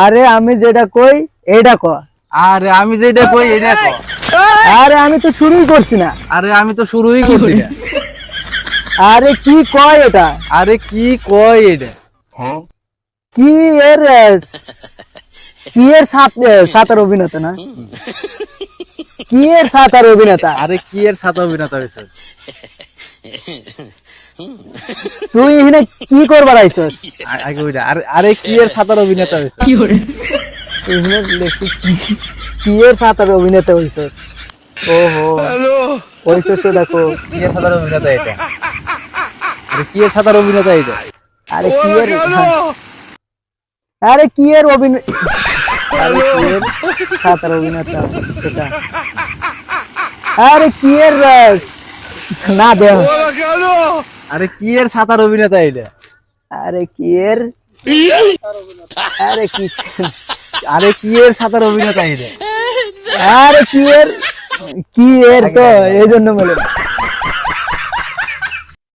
আরে আমি যেটা কই এইটা ক। আরে আমি যেটা কই এটা ক। আরে আমি তো শুরুই করছি না। আরে আমি তো শুরুই করছি না। আরে কি কয় এটা? আরে কি কয় এটা? কি এর কি এর সাতার অভিনেতা না? কি এর সাতার অভিনেতা? আরে কি এর সাথে অভিনেতা হয়েছে? তুই এখানে কি করবার আইছস? আগে ওইটা আরে কি এর সাতার অভিনেতা হয়েছে? এখানে লেখছি কি এর সাতার অভিনেতা হইছস? ওহো হইছস দেখো। কি এর সাতার অভিনেতা এটা? আরে কি এর সাতার অভিনেতা এটা? আরে কি এর আরে কি এর অভিনেতা? আরে কি এর সাতার অভিনেতা এটা? আরে কি এর না দে। আরে কি এর সাতার অভিনেতা এটা? আরে কি এর আরে কি আরে কি এর সাতার অভিনেতা এটা? আরে কি এর তো এই জন্য বলে